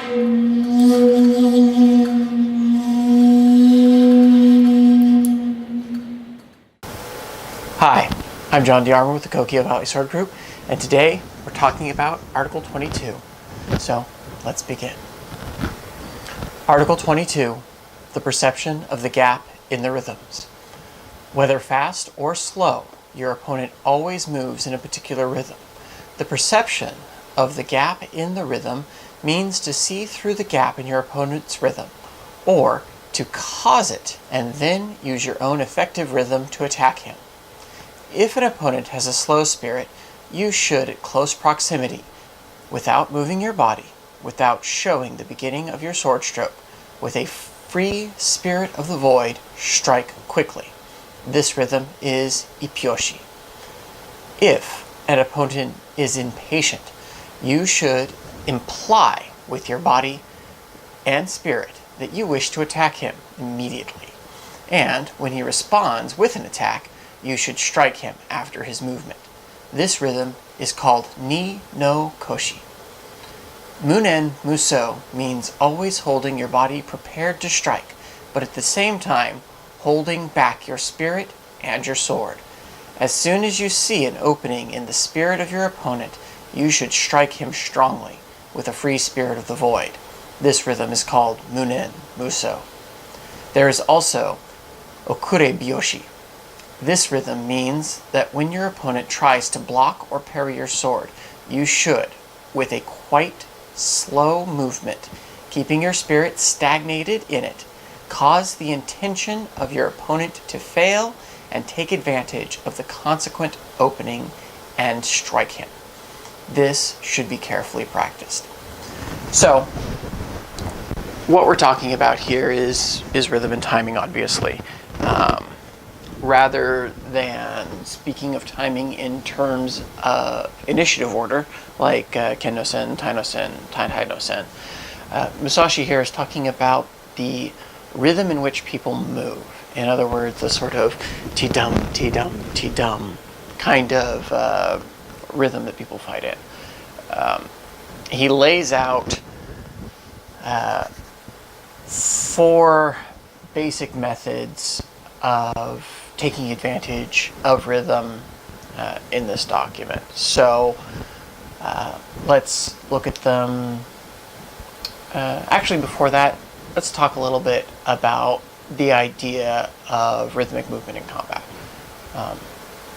Hi, I'm John DeArmor with the Coquille Valley Sword Group, and today we're talking about Article 22. So, let's begin. Article 22, the perception of the gap in the rhythms. Whether fast or slow, your opponent always moves in a particular rhythm. The perception of the gap in the rhythm means to see through the gap in your opponent's rhythm, or to cause it and then use your own effective rhythm to attack him. If an opponent has a slow spirit, you should, at close proximity, without moving your body, without showing the beginning of your sword stroke, with a free spirit of the void, strike quickly. This rhythm is Ippyoshi. If an opponent is impatient, you should imply with your body and spirit that you wish to attack him immediately. And when he responds with an attack, you should strike him after his movement. This rhythm is called Ni-no-koshi. Munen-muso means always holding your body prepared to strike, but at the same time holding back your spirit and your sword. As soon as you see an opening in the spirit of your opponent, you should strike him strongly with a free spirit of the void. This rhythm is called Munen-muso. There is also Okure-byoshi. This rhythm means that when your opponent tries to block or parry your sword, you should, with a quite slow movement, keeping your spirit stagnated in it, cause the intention of your opponent to fail and take advantage of the consequent opening and strike him. This should be carefully practiced. So, what we're talking about here is rhythm and timing, obviously. Rather than speaking of timing in terms of initiative order, like Ken-no-sen, Tai-no-sen, Tai-no-sen, Musashi here is talking about the rhythm in which people move. In other words, the sort of ti-dum, ti-dum, ti-dum kind of rhythm that people fight in. He lays out 4 basic methods of taking advantage of rhythm in this document. So let's look at them. Actually, before that, let's talk a little bit about the idea of rhythmic movement in combat.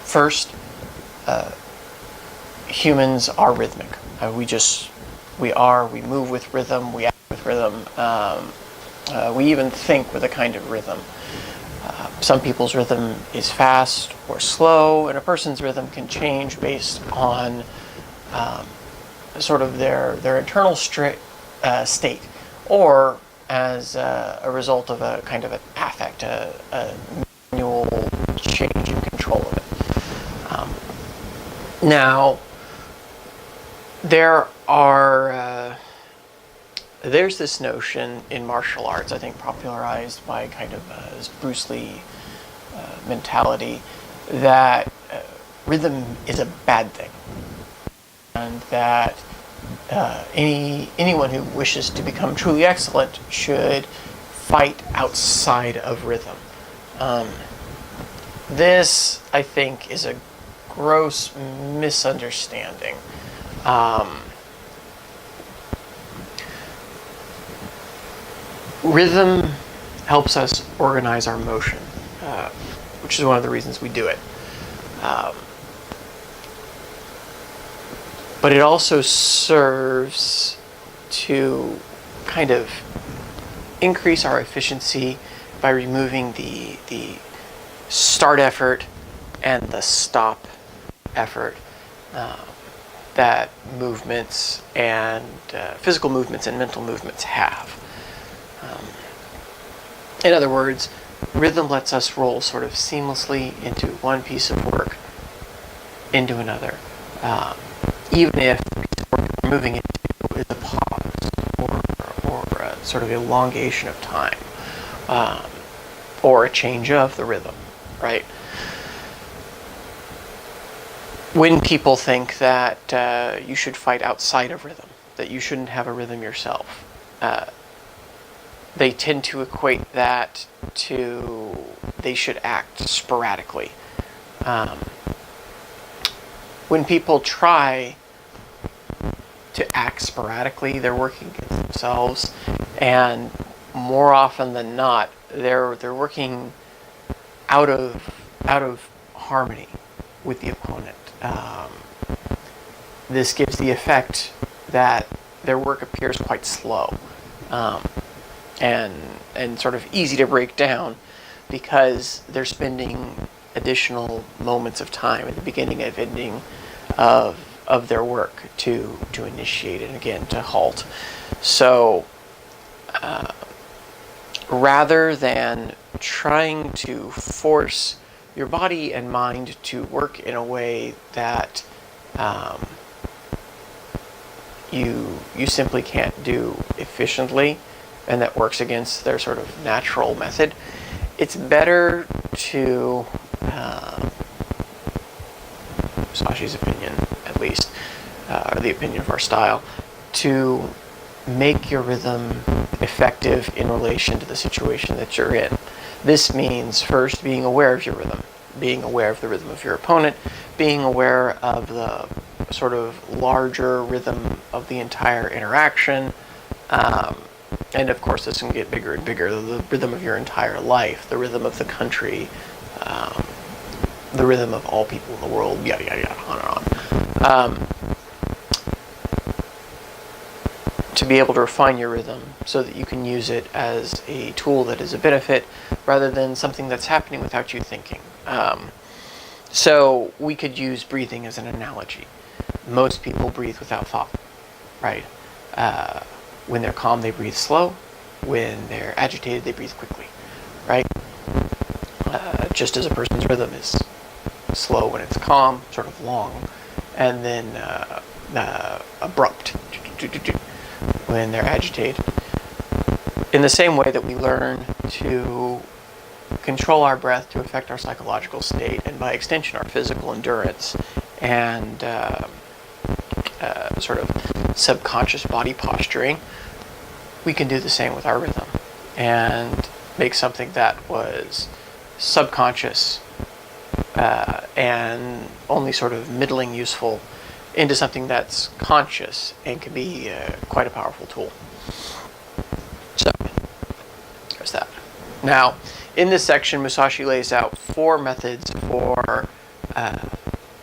First, humans are rhythmic. We move with rhythm, we act with rhythm, we even think with a kind of rhythm. Some people's rhythm is fast or slow, and a person's rhythm can change based on sort of their internal state, or as a result of a kind of an affect, a manual change in control of it. Now, there's this notion in martial arts, I think popularized by kind of this Bruce Lee mentality, that rhythm is a bad thing, and that anyone who wishes to become truly excellent should fight outside of rhythm. This, I think, is a gross misunderstanding. Rhythm helps us organize our motion, which is one of the reasons we do it. But it also serves to kind of increase our efficiency by removing the start effort and the stop effort that movements and physical movements and mental movements have. In other words, rhythm lets us roll sort of seamlessly into one piece of work, into another, even if the piece of work we're moving into is a pause or a sort of elongation of time, or a change of the rhythm, right? When people think that you should fight outside of rhythm, that you shouldn't have a rhythm yourself, they tend to equate that to they should act sporadically. When people try to act sporadically, they're working against themselves, and more often than not, they're working out of harmony with the opponent. This gives the effect that their work appears quite slow, and sort of easy to break down, because they're spending additional moments of time at the beginning and ending of their work to initiate and again to halt. So rather than trying to force your body and mind to work in a way that you simply can't do efficiently, and that works against their sort of natural method, it's better to, Musashi's opinion at least, or the opinion of our style, to make your rhythm effective in relation to the situation that you're in. This means first being aware of your rhythm, being aware of the rhythm of your opponent, being aware of the sort of larger rhythm of the entire interaction, and of course this can get bigger and bigger, the rhythm of your entire life, the rhythm of the country, the rhythm of all people in the world, yada yada yada, on and on. To be able to refine your rhythm so that you can use it as a tool that is a benefit rather than something that's happening without you thinking. So we could use breathing as an analogy. Most people breathe without thought, right? When they're calm, they breathe slow. When they're agitated, they breathe quickly, right? Just as a person's rhythm is slow when it's calm, sort of long, and then abrupt when they're agitated. In the same way that we learn to control our breath to affect our psychological state, and by extension our physical endurance and sort of subconscious body posturing, we can do the same with our rhythm and make something that was subconscious and only sort of middling useful into something that's conscious and can be quite a powerful tool. So, there's that. Now, in this section, Musashi lays out 4 methods for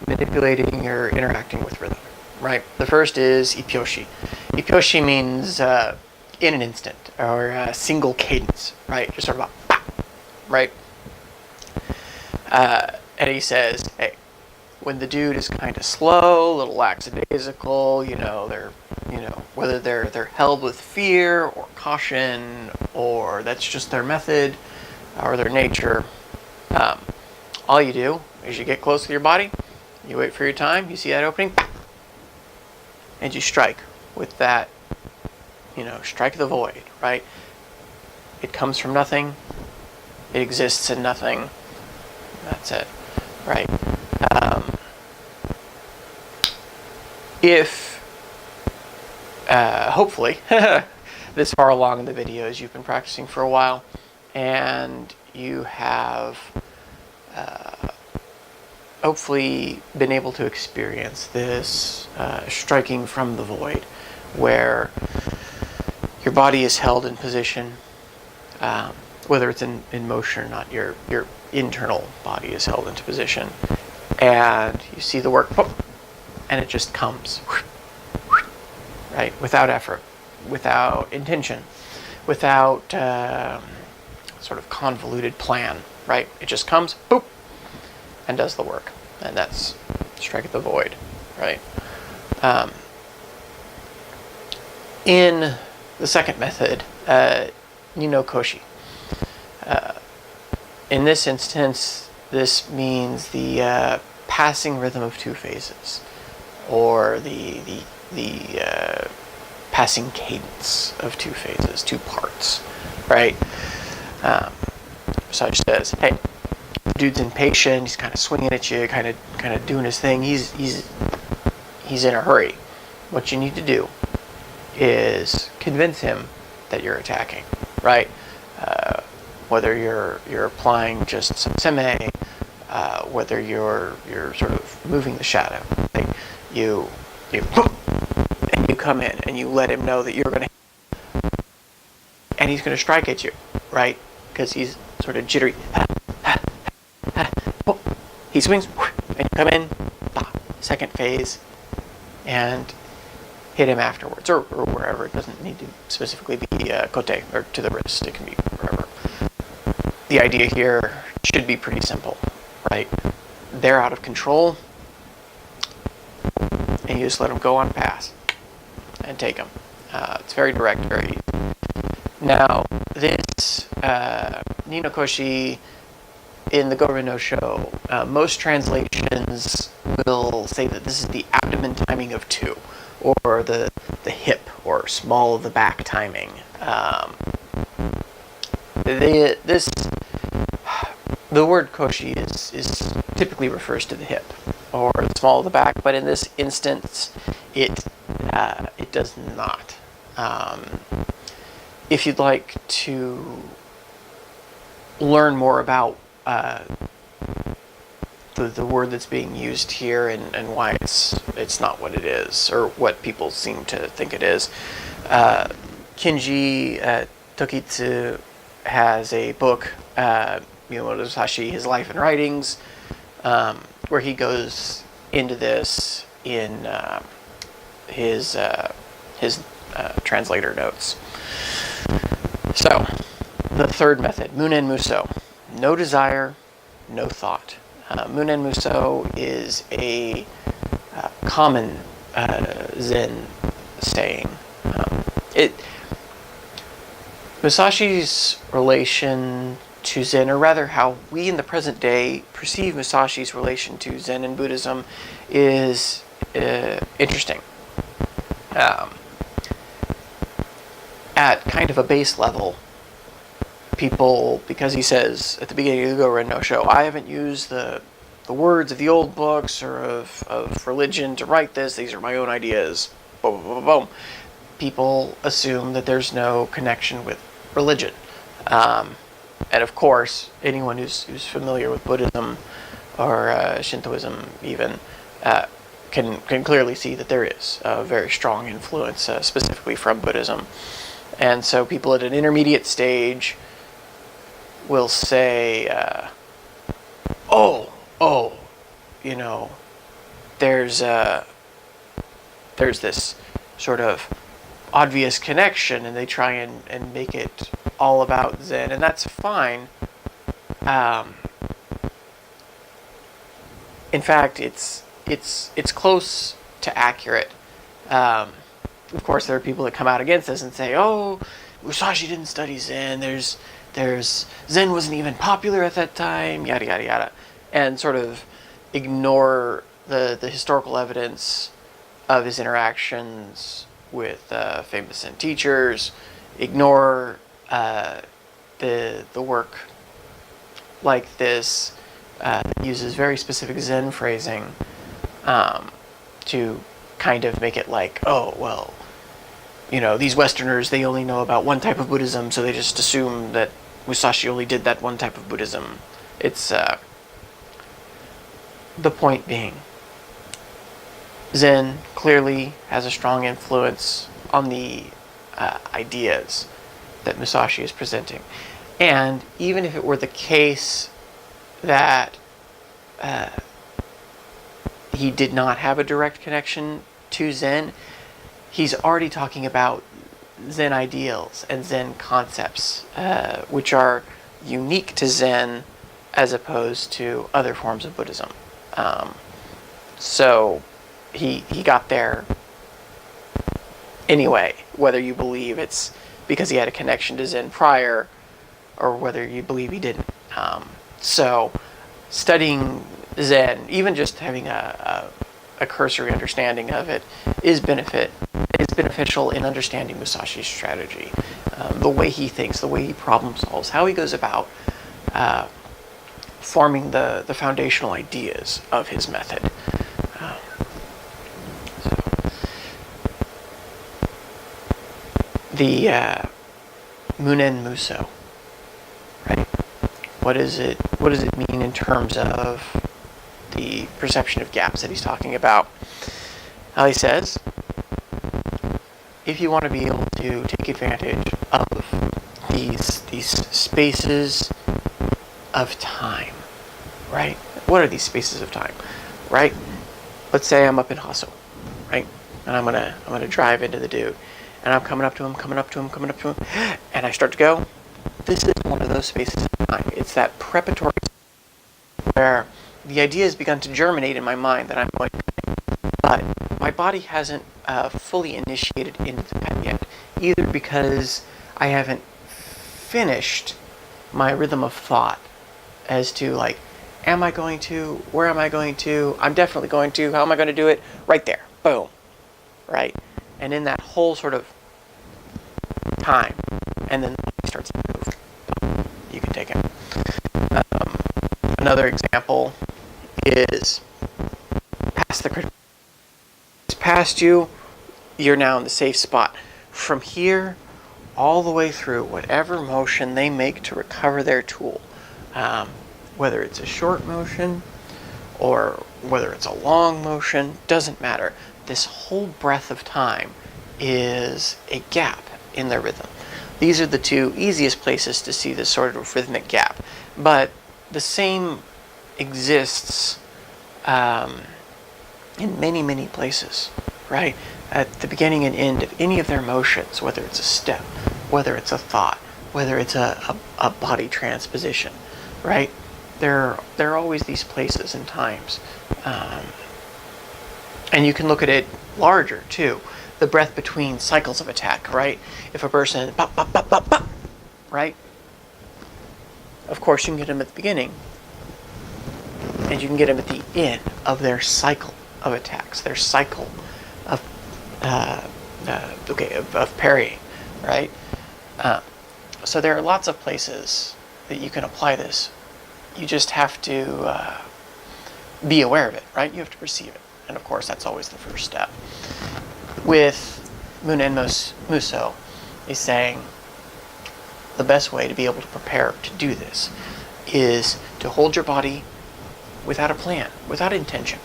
manipulating or interacting with rhythm, right? The first is Ippyoshi. Ippyoshi means in an instant, or a single cadence, right? Just sort of a bah, right? And he says, hey, when the dude is kind of slow, a little lackadaisical, whether they're held with fear or caution, or that's just their method or their nature, all you do is you get close to your body, you wait for your time, you see that opening, and you strike with that, strike the void, right? It comes from nothing, it exists in nothing, that's it, right? If, hopefully, this far along in the videos you've been practicing for a while, and you have hopefully been able to experience this striking from the void, where your body is held in position, whether it's in motion or not, your internal body is held into position, and you see the work, and it just comes, right, without effort, without intention, without sort of convoluted plan, right? It just comes, boop, and does the work, and that's strike at the void, right? In the second method, Ni-no-koshi. In this instance, this means the passing rhythm of 2 phases, or the passing cadence of 2 phases, 2 parts, right? Sage says, hey, the dude's impatient, he's kind of swinging at you, kind of doing his thing, he's in a hurry. What you need to do is convince him that you're attacking, right? Whether you're applying just some seme, whether you're sort of moving the shadow, like you and you come in and you let him know that you're going to, and he's going to strike at you, right? Because he's sort of jittery. He swings, and you come in, second phase, and hit him afterwards, or wherever. It doesn't need to specifically be kote, or to the wrist. It can be wherever. The idea here should be pretty simple, right? They're out of control, and you just let them go on pass and take them. It's very direct, very easy. Now, this Ni-no-koshi in the Goren no Sho, most translations will say that this is the abdomen timing of 2, or the hip or small of the back timing. The word koshi is typically refers to the hip or the small of the back, but in this instance, it does not. If you'd like to learn more about the word that's being used here and why it's not what it is, or what people seem to think it is, Kinji Tokitsu has a book, Miyamoto Sashi, His Life and Writings, where he goes into this in his translator notes. So, the third method, Munen-muso. No desire, no thought. Munen-muso is a common Zen saying. Musashi's relation to Zen, or rather how we in the present day perceive Musashi's relation to Zen and Buddhism, is interesting. At kind of a base level, people, because he says at the beginning of the Goren no Sho, I haven't used the words of the old books or of religion to write this, these are my own ideas, boom, boom, boom, boom. People assume that there's no connection with religion. And of course, anyone who's familiar with Buddhism or Shintoism even can clearly see that there is a very strong influence, specifically from Buddhism. And so people at an intermediate stage will say, there's this sort of obvious connection, and they try and make it all about Zen, and that's fine. In fact, it's close to accurate. Of course, there are people that come out against this and say, "Oh, Musashi didn't study Zen. There's Zen wasn't even popular at that time." Yada yada yada, and sort of ignore the historical evidence of his interactions with famous Zen teachers. Ignore the work like this that uses very specific Zen phrasing to kind of make it like, oh, well, these Westerners, they only know about one type of Buddhism, so they just assume that Musashi only did that one type of Buddhism. It's the point being, Zen clearly has a strong influence on the ideas that Musashi is presenting. And even if it were the case that he did not have a direct connection to Zen, he's already talking about Zen ideals and Zen concepts, which are unique to Zen as opposed to other forms of Buddhism. So he got there anyway, whether you believe it's because he had a connection to Zen prior, or whether you believe he didn't. So studying Zen, even just having a cursory understanding of it, is beneficial in understanding Musashi's strategy, the way he thinks, the way he problem solves, how he goes about forming the foundational ideas of his method. Munen-muso, right? What does it mean in terms of the perception of gaps that he's talking about? He says, if you want to be able to take advantage of these spaces of time, right? What are these spaces of time, right? Let's say I'm up in Hasso, right? And I'm gonna drive into the dude, and I'm coming up to him, and I start to go. This is one of those spaces of time. It's that preparatory where the idea has begun to germinate in my mind that I'm going to, but my body hasn't fully initiated into the cut yet, either because I haven't finished my rhythm of thought as to, like, am I going to, where am I going to, I'm definitely going to, how am I going to do it, right there, boom, right? And in that whole sort of time, and then the body starts to move. You can take it. Another example is past the critical. It's past you, you're now in the safe spot. From here, all the way through, whatever motion they make to recover their tool, whether it's a short motion or whether it's a long motion, doesn't matter. This whole breath of time is a gap in their rhythm. These are the two easiest places to see this sort of rhythmic gap. But the same exists in many, many places, right? At the beginning and end of any of their motions, whether it's a step, whether it's a thought, whether it's a body transposition, right? There are always these places and times. And you can look at it larger, too. The breath between cycles of attack, right? If a person, bop, bop, bop, bop, bop, right? Of course, you can get them at the beginning, and you can get them at the end of their cycle of attacks, their cycle of parrying, right? So there are lots of places that you can apply this. You just have to be aware of it, right? You have to perceive it, and of course, that's always the first step. With Munen-muso, is saying the best way to be able to prepare to do this is to hold your body without a plan, without intention,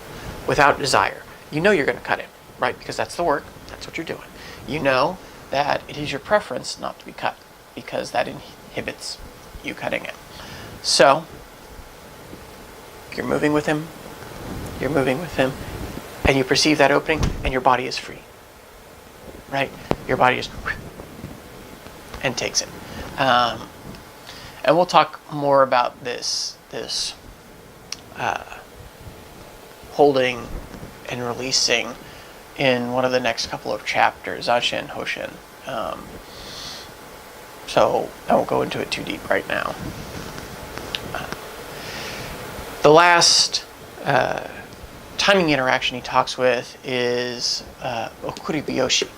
without desire. You know you're going to cut it, right? Because that's the work. That's what you're doing. You know that it is your preference not to be cut because that inhibits you cutting it. So you're moving with him, and you perceive that opening, and your body is free, right? Your body is and takes it. And we'll talk more about this holding and releasing in one of the next couple of chapters, Zashin Hoshin. So I won't go into it too deep right now. The last timing interaction he talks with is Okure-byoshi,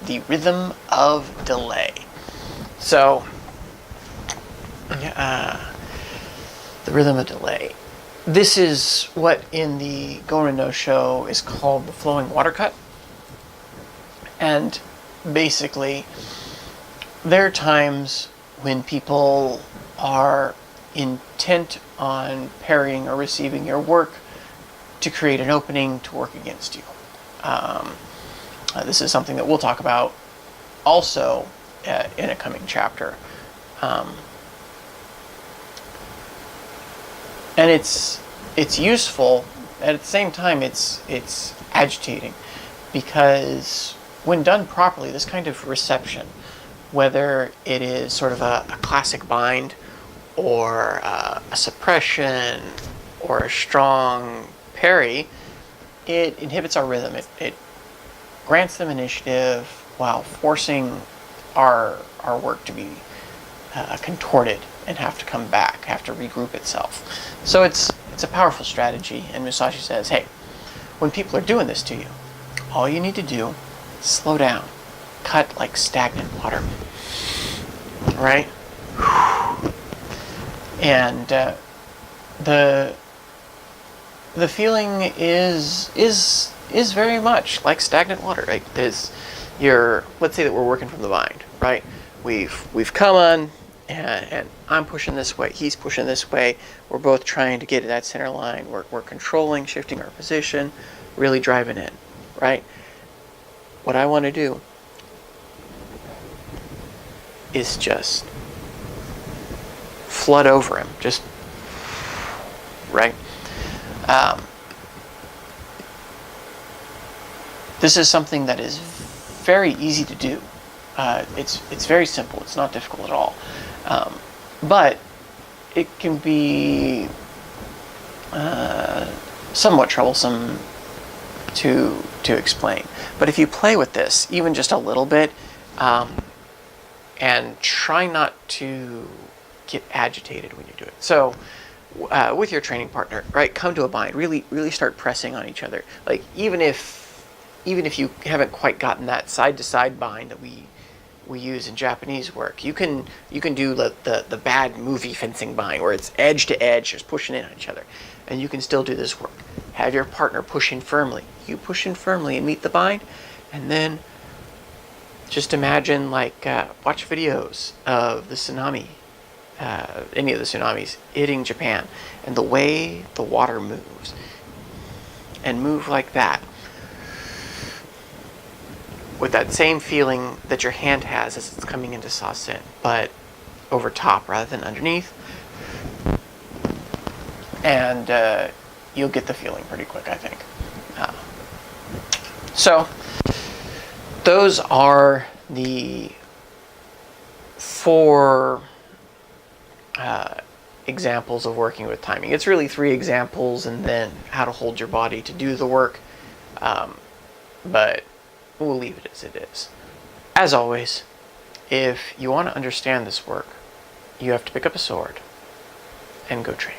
the rhythm of delay. So, the rhythm of delay. This is what in the Goren no Sho is called the flowing water cut. And basically, there are times when people are intent on parrying or receiving your work to create an opening to work against you. This is something that we'll talk about also in a coming chapter. And it's useful, and at the same time it's agitating, because when done properly, this kind of reception, whether it is sort of a classic bind or a suppression or a strong parry, it inhibits our rhythm. It grants them initiative while forcing our work to be contorted and have to come back, have to regroup itself. So it's a powerful strategy, and Musashi says, hey, when people are doing this to you, all you need to do is slow down, cut like stagnant water, right? And the feeling is very much like stagnant water, right? Let's say that we're working from the bind, right? we've come on, and I'm pushing this way, he's pushing this way. We're both trying to get to that center line. We're controlling, shifting our position, really driving in, right? What I want to do is just flood over him, just right. This is something that is very easy to do. It's very simple. It's not difficult at all, but it can be somewhat troublesome to explain. But if you play with this even just a little bit, and try not to get agitated when you do it. So with your training partner, right, come to a bind. Really start pressing on each other. Like even if you haven't quite gotten that side to side bind that we use in Japanese work, you can do the bad movie fencing bind where it's edge to edge, just pushing in on each other, and you can still do this work. Have your partner push in firmly. You push in firmly and meet the bind, and then just imagine, like, watch videos of the tsunami, any of the tsunamis hitting Japan, and the way the water moves, and move like that, with that same feeling that your hand has as it's coming into sasen, but over top rather than underneath, and you'll get the feeling pretty quick, I think. So those are the 4 examples of working with timing. It's really 3 examples and then how to hold your body to do the work, but we'll leave it as it is. As always, if you want to understand this work, you have to pick up a sword and go train.